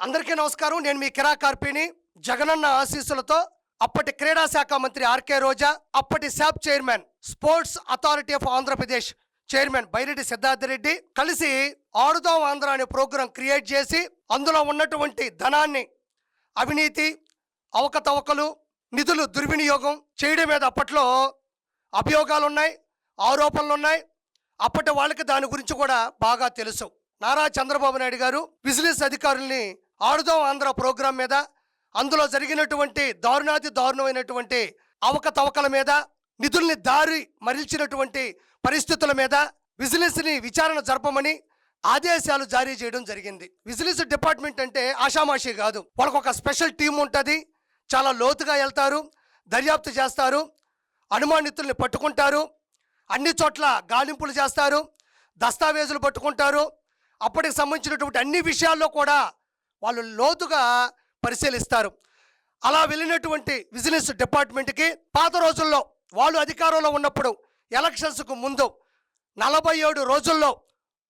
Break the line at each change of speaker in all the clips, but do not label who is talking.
అందరికీ నమస్కారం. నేను మీ కిరా కార్పిని. జగనన్న ఆశీస్సులతో అప్పటి క్రీడా శాఖ మంత్రి ఆర్కే రోజా, అప్పటి SAAP chairman, sports authority of Andhra Pradesh chairman Byreddy Siddharth Reddy కలిసి ఆడుదాం ఆంధ్ర అనే ప్రోగ్రాం క్రియేట్ చేసి అందులో ఉన్నటువంటి ధనాన్ని అవినీతి, అవకతవకలు, నిధులు దుర్వినియోగం చేయడం మీద అప్పట్లో అభియోగాలున్నాయి, ఆరోపణలున్నాయి. అప్పటి వాళ్ళకి దాని గురించి కూడా బాగా తెలుసు. నారా చంద్రబాబు నాయుడు గారు విజిలెన్స్ అధికారుల్ని ఆడుదాం ఆంధ్ర ప్రోగ్రాం మీద, అందులో జరిగినటువంటి దారుణమైనటువంటి అవకతవకల మీద, నిధుల్ని దారి మరల్చినటువంటి పరిస్థితుల మీద విజిలెన్స్ని విచారణ జరపమని ఆదేశాలు జారీ చేయడం జరిగింది. విజిలెన్స్ డిపార్ట్మెంట్ అంటే ఆషామాషి కాదు. వాళ్ళకు ఒక స్పెషల్ టీం ఉంటుంది. చాలా లోతుగా వెళ్తారు, దర్యాప్తు చేస్తారు, అనుమానితుల్ని పట్టుకుంటారు, అన్ని చోట్ల గాలింపులు చేస్తారు, దస్తావేజులు పట్టుకుంటారు. అప్పటికి సంబంధించినటువంటి అన్ని విషయాల్లో కూడా వాళ్ళు లోతుగా పరిశీలిస్తారు. అలా వెళ్ళినటువంటి విజిలెన్స్ డిపార్ట్మెంట్కి పాత రోజుల్లో వాళ్ళు అధికారంలో ఉన్నప్పుడు ఎలక్షన్స్కు ముందు 47 రోజుల్లో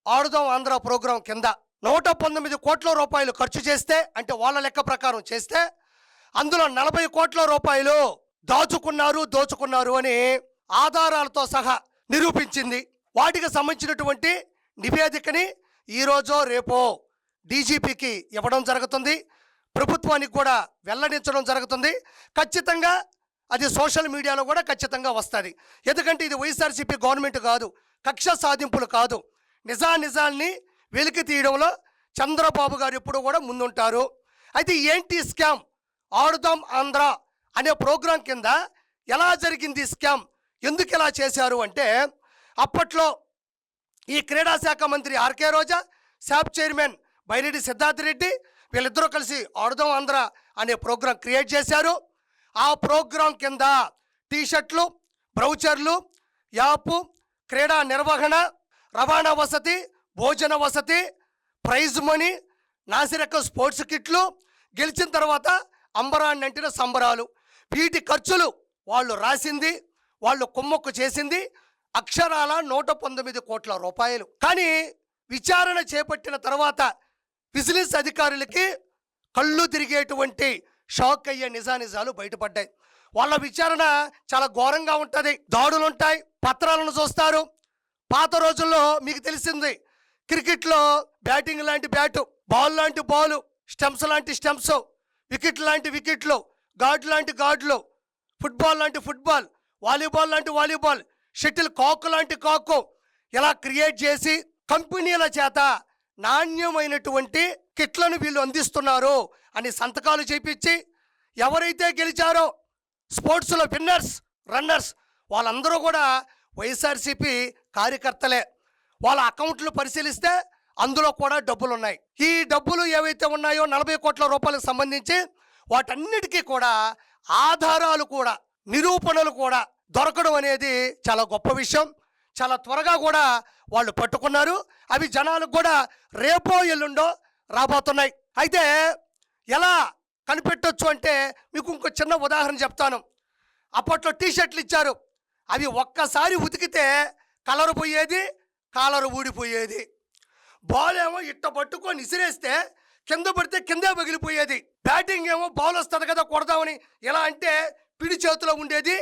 ఆడుదాం ఆంధ్ర ప్రోగ్రాం కింద 119 కోట్ల రూపాయలు ఖర్చు చేస్తే, అంటే వాళ్ళ లెక్క ప్రకారం చేస్తే, అందులో 40 కోట్ల రూపాయలు దోచుకున్నారు అని ఆధారాలతో సహా నిరూపించింది. వాటికి సంబంధించినటువంటి నివేదికని ఈరోజో రేపో డీజీపీకి ఇవ్వడం జరుగుతుంది, ప్రభుత్వానికి కూడా వెల్లడించడం జరుగుతుంది. ఖచ్చితంగా అది సోషల్ మీడియాలో కూడా ఖచ్చితంగా వస్తుంది. ఎందుకంటే ఇది వైఎస్ఆర్సీపీ గవర్నమెంట్ కాదు, కక్ష సాధింపులు కాదు. నిజాల్ని వెలికి తీయడంలో చంద్రబాబు గారు ఎప్పుడు కూడా ముందుంటారు. అయితే ఏంటి స్కామ్? ఆడుదాం ఆంధ్ర అనే ప్రోగ్రాం కింద ఎలా జరిగింది స్కామ్, ఎందుకు ఇలా చేశారు అంటే, అప్పట్లో ఈ క్రీడా శాఖ మంత్రి ఆర్కే రోజా, శాప్ చైర్మన్ బైరెడ్డి సిద్ధార్థరెడ్డి వీళ్ళిద్దరూ కలిసి ఆడుదాం ఆంధ్ర అనే ప్రోగ్రాం క్రియేట్ చేశారు. ఆ ప్రోగ్రాం కింద టీషర్ట్లు, బ్రౌచర్లు, యాప్, క్రీడా నిర్వహణ, రవాణా వసతి, భోజన వసతి, ప్రైజ్ మనీ, నాసిరకం స్పోర్ట్స్ కిట్లు, గెలిచిన తర్వాత అంబరాన్ని అంటిన సంబరాలు, వీటి ఖర్చులు వాళ్ళు రాసింది, వాళ్ళు కుమ్మక్కు చేసింది అక్షరాల 119 కోట్ల రూపాయలు. కానీ విచారణ చేపట్టిన తర్వాత విజిలెన్స్ అధికారులకి కళ్ళు తిరిగేటువంటి షాక్ అయ్యే నిజాలు బయటపడ్డాయి. వాళ్ళ విచారణ చాలా ఘోరంగా ఉంటుంది. దాడులుంటాయి, పత్రాలను చూస్తారు. పాత రోజుల్లో మీకు తెలిసింది, క్రికెట్లో బ్యాటింగ్ లాంటి బ్యాటు, బాల్ లాంటి బాలు, స్టంప్స్ లాంటి స్టంప్స్, వికెట్ లాంటి వికెట్లు, గార్డ్ లాంటి గార్డులు, ఫుట్బాల్ లాంటి ఫుట్బాల్, వాలీబాల్ లాంటి వాలీబాల్, షటిల్ కాక్ లాంటి కాకు, ఇలా క్రియేట్ చేసి కంపెనీల చేత నాణ్యమైనటువంటి కిట్లను వీళ్ళు అందిస్తున్నారు అని సంతకాలు చేపించి, ఎవరైతే గెలిచారో స్పోర్ట్స్లో విన్నర్స్, రన్నర్స్ వాళ్ళందరూ కూడా వైఎస్ఆర్సీపీ కార్యకర్తలే. వాళ్ళ అకౌంట్లు పరిశీలిస్తే అందులో కూడా డబ్బులు ఉన్నాయి. ఈ డబ్బులు ఏవైతే ఉన్నాయో 40 కోట్ల రూపాయలకు సంబంధించి వాటన్నిటికీ కూడా ఆధారాలు కూడా, నిరూపణలు కూడా దొరకడం అనేది చాలా గొప్ప విషయం. చాలా త్వరగా కూడా వాళ్ళు పట్టుకున్నారు. అవి జనాలకు కూడా రేపో ఎల్లుండో రాబోతున్నాయి. అయితే ఎలా కనిపెట్టొచ్చు అంటే మీకు ఇంకో చిన్న ఉదాహరణ చెప్తాను. అప్పట్లో టీషర్ట్లు ఇచ్చారు, అవి ఒక్కసారి ఉతికితే కలర్ పోయేది, కాలర్ ఊడిపోయేది. బాల్ ఏమో ఇట్ట పట్టుకొని ఇసిరేస్తే కింద పడితే కిందే పగిలిపోయేది. బ్యాటింగ్ ఏమో బాల్ వస్తుంది కదా కొడదామని ఎలా అంటే పిడి చేతిలో ఉండేది,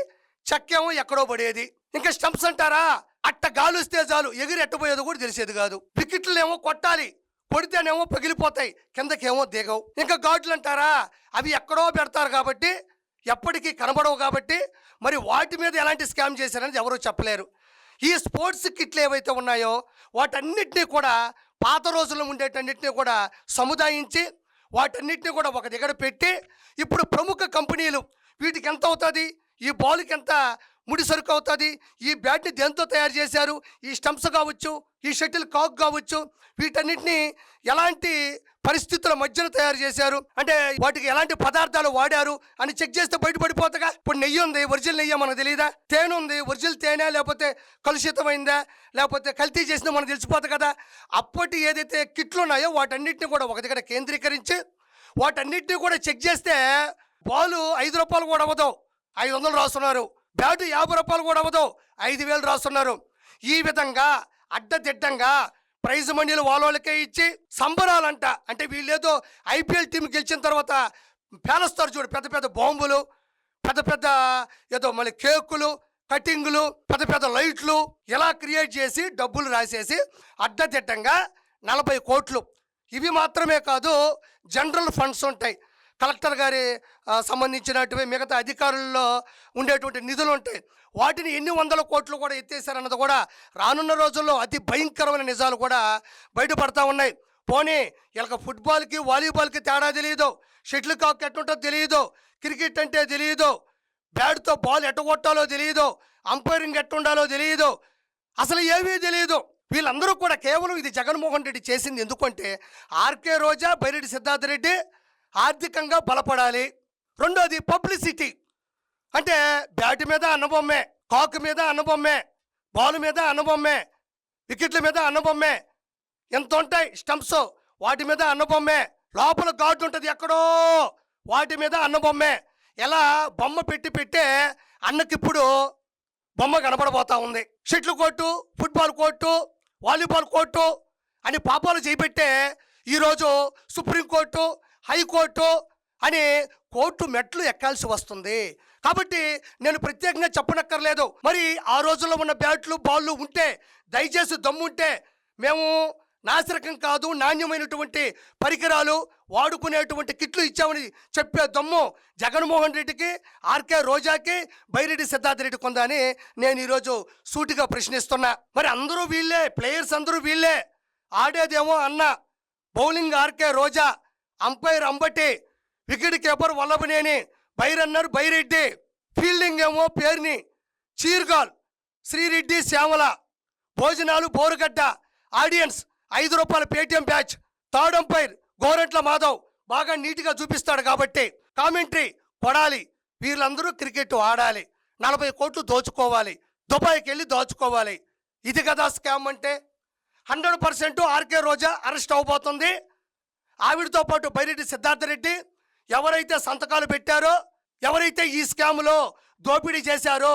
చెక్కేమో ఎక్కడో పడేది. ఇంకా స్టంప్స్ అంటారా, అట్ట గాలుస్తే చాలు ఎగిరి ఎట్టబోయేదో కూడా తెలిసేది కాదు. వికెట్లు ఏమో కొట్టాలి, కొడితేనేమో పగిలిపోతాయి, కిందకేమో దిగవు. ఇంకా గార్డులు అంటారా, అవి ఎక్కడో పెడతారు కాబట్టి ఎప్పటికీ కనబడవు కాబట్టి మరి వాటి మీద ఎలాంటి స్కామ్ చేశారనేది ఎవరూ చెప్పలేరు. ఈ స్పోర్ట్స్ కిట్లు ఏవైతే ఉన్నాయో వాటన్నిటినీ కూడా పాత రోజుల్లో ఉండేటన్నిటినీ కూడా సముదాయించి వాటన్నిటినీ కూడా ఒక దగ్గర పెట్టి, ఇప్పుడు ప్రముఖ కంపెనీలు వీటికి ఎంత అవుతుంది, ఈ బాల్కి ఎంత ముడి సరుకు అవుతుంది, ఈ బ్యాట్ని దేంతో తయారు చేశారు, ఈ స్టంప్స్ కావచ్చు, ఈ షటిల్ కాక్ కావచ్చు, వీటన్నిటిని ఎలాంటి పరిస్థితుల మధ్యన తయారు చేశారు, అంటే వాటికి ఎలాంటి పదార్థాలు వాడారు అని చెక్ చేస్తే బయటపడిపోతాగా. ఇప్పుడు నెయ్యి ఉంది, ఒరిజినల్ నెయ్యి మనకు తెలియదా? తేనె ఉంది, ఒరిజినల్ తేనె లేకపోతే కలుషితమైందా లేకపోతే కల్తీ చేసిందో మనకు తెలిసిపోతుంది కదా. అప్పటి ఏదైతే కిట్లు ఉన్నాయో వాటన్నిటిని కూడా ఒక దగ్గర కేంద్రీకరించి వాటన్నిటిని కూడా చెక్ చేస్తే బాలు 5 రూపాయలు కూడా అవ్వదు, 500 రాస్తున్నారు. బ్యాటు 50 రూపాయలు కూడా అవ్వదు, 5000 రాస్తున్నారు. ఈ విధంగా అడ్డదిడ్డంగా ప్రైజ్ మనీలు వాళ్ళకే ఇచ్చి సంబరాలంట. అంటే వీళ్ళేదో ఐపీఎల్ టీం గెలిచిన తర్వాత పేలుస్తారు చూడు, పెద్ద పెద్ద బాంబులు, పెద్ద పెద్ద ఏదో మళ్ళీ కేకులు, కటింగులు, పెద్ద పెద్ద లైట్లు ఇలా క్రియేట్ చేసి డబ్బులు రాసేసి అడ్డదిడ్డంగా 40 కోట్లు. ఇవి మాత్రమే కాదు, జనరల్ ఫండ్స్ ఉంటాయి, కలెక్టర్ గారి సంబంధించినటువంటి మిగతా అధికారుల్లో ఉండేటువంటి నిధులు ఉంటాయి. వాటిని ఎన్ని వందల కోట్లు కూడా ఎత్తేసారన్నది కూడా రానున్న రోజుల్లో అతి భయంకరమైన నిజాలు కూడా బయటపడతా ఉన్నాయి. పోనీ ఇలా ఫుట్బాల్కి వాలీబాల్కి తేడా తెలియదు, షటిల్ కాక్ ఎట్టుంటుందో తెలియదు, క్రికెట్ అంటే తెలియదు, బ్యాట్తో బాల్ ఎట్టగొట్టాలో తెలియదు, అంపైరింగ్ ఎట్టుండాలో తెలియదు, అసలు ఏమీ తెలియదు. వీళ్ళందరూ కూడా కేవలం ఇది జగన్మోహన్ రెడ్డి చేసింది ఎందుకంటే ఆర్కే రోజా, బైరెడ్డి సిద్ధార్థ రెడ్డి ఆర్థికంగా బలపడాలి. రెండోది పబ్లిసిటీ. అంటే బ్యాట్ మీద అన్నబొమ్మే, కాకు మీద అన్నబొమ్మే, బాల్ మీద అన్నబొమ్మే, వికెట్ల మీద అన్నబొమ్మే, ఎంత ఉంటాయి స్టంప్స్ వాటి మీద అన్నబొమ్మే, లోపల గార్డు ఉంటుంది ఎక్కడో వాటి మీద అన్నబొమ్మే. ఎలా బొమ్మ పెట్టే అన్నకిప్పుడు బొమ్మ కనపడబోతా ఉంది. Shuttle court, football court, volleyball court అని పాపాలు చేయబట్టే ఈరోజు సుప్రీంకోర్టు, హైకోర్టు అని కోర్టు మెట్లు ఎక్కాల్సి వస్తుంది. కాబట్టి నేను ప్రత్యేకంగా చెప్పనక్కర్లేదు. మరి ఆ రోజుల్లో ఉన్న బ్యాట్లు, బాళ్ళు ఉంటే దయచేసి దమ్ముంటే మేము నాసిరకం కాదు, నాణ్యమైనటువంటి పరికరాలు వాడుకునేటువంటి కిట్లు ఇచ్చామని చెప్పే దమ్ము జగన్మోహన్ రెడ్డికి, ఆర్కే రోజాకి, బైరెడ్డి సిద్ధార్థ రెడ్డి కొందా అని నేను ఈరోజు సూటిగా ప్రశ్నిస్తున్నా. మరి అందరూ వీళ్ళే, ప్లేయర్స్ అందరూ వీళ్ళే. ఆడేదేమో అన్న, bowling RK Roja, umpire Ambati, wicket keeper Vallabhaneni, by runner Byreddy, fielding ఏమో పేర్ని, చీర్గాల్ శ్రీరెడ్డి శ్యామల, భోజనాలు Borugadda, audience ₹5 Paytm batch, third umpire Gorantla Madhav బాగా నీట్గా చూపిస్తాడు కాబట్టి కామెంటరీ కొడాలి. వీళ్ళందరూ క్రికెట్ ఆడాలి, 40 కోట్లు దోచుకోవాలి, దుబాయ్కి వెళ్ళి దోచుకోవాలి. ఇది కదా స్కామ్ అంటే. 100% ఆర్కే రోజా అరెస్ట్ అవబోతుంది. ఆవిడతో పాటు బైరెడ్డి సిద్ధార్థ రెడ్డి ఎవరైతే సంతకాలు పెట్టారో, ఎవరైతే ఈ స్కామ్లో దోపిడీ చేశారో,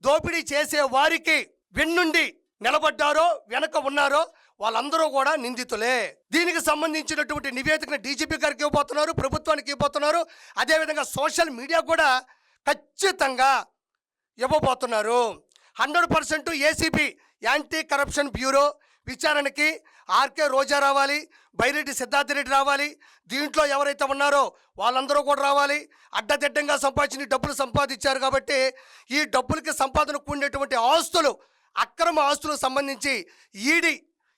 దోపిడీ చేసే వారికి వెన్నుండి నిలబడ్డారో, వెనక ఉన్నారో వాళ్ళందరూ కూడా నిందితులే. దీనికి సంబంధించినటువంటి నివేదికను డీజీపీ గారికి ఇవ్వబోతున్నారు, ప్రభుత్వానికి ఇవ్వబోతున్నారు, అదేవిధంగా సోషల్ మీడియా కూడా ఖచ్చితంగా ఇవ్వబోతున్నారు. 100% ఏసీబీ యాంటీ కరప్షన్ బ్యూరో విచారణకి ఆర్కే రోజా రావాలి, బైరెడ్డి సిద్ధార్థ రెడ్డి రావాలి. దీంట్లో ఎవరైతే ఉన్నారో వాళ్ళందరూ కూడా రావాలి. అడ్డదిడ్డంగా సంపాదించిన డబ్బులు సంపాదించారు కాబట్టి ఈ డబ్బులకి సంపాదనకు ఉండేటువంటి ఆస్తులు, అక్రమ ఆస్తులకు సంబంధించి ఈడీ,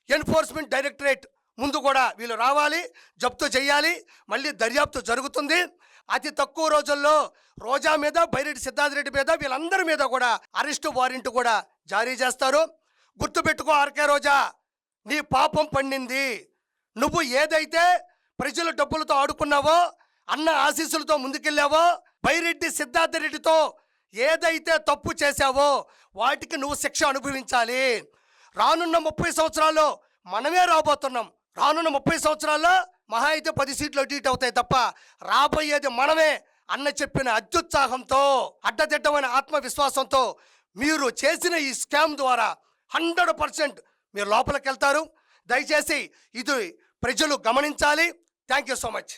ఎన్ఫోర్స్మెంట్ డైరెక్టరేట్ ముందు కూడా వీళ్ళు రావాలి, జప్తు చేయాలి. మళ్ళీ దర్యాప్తు జరుగుతుంది. అతి తక్కువ రోజుల్లో రోజా మీద, బైరెడ్డి సిద్ధార్థ రెడ్డి మీద, వీళ్ళందరి మీద కూడా అరెస్టు వారెంట్ కూడా జారీ చేస్తారు. గుర్తుపెట్టుకో ఆర్కే రోజా, నీ పాపం పండింది. నువ్వు ఏదైతే ప్రజల డబ్బులతో ఆడుకున్నావో, అన్న ఆశీస్సులతో ముందుకెళ్ళావో, బైరెడ్డి సిద్ధార్థ రెడ్డితో ఏదైతే తప్పు చేశావో వాటికి నువ్వు శిక్ష అనుభవించాలి. రానున్న 30 సంవత్సరాల్లో మనమే రాబోతున్నాం. రానున్న 30 సంవత్సరాల్లో మహా అయితే 10 సీట్లు అటు ఇటు అవుతాయి తప్ప రాబోయేది మనమే అన్న చెప్పిన అత్యుత్సాహంతో, అడ్డదిడ్డమైన ఆత్మవిశ్వాసంతో మీరు చేసిన ఈ స్కామ్ ద్వారా 100% మీరు లోపలికి వెళ్తారు. దయచేసి ఇది ప్రజలు గమనించాలి. Thank you so much.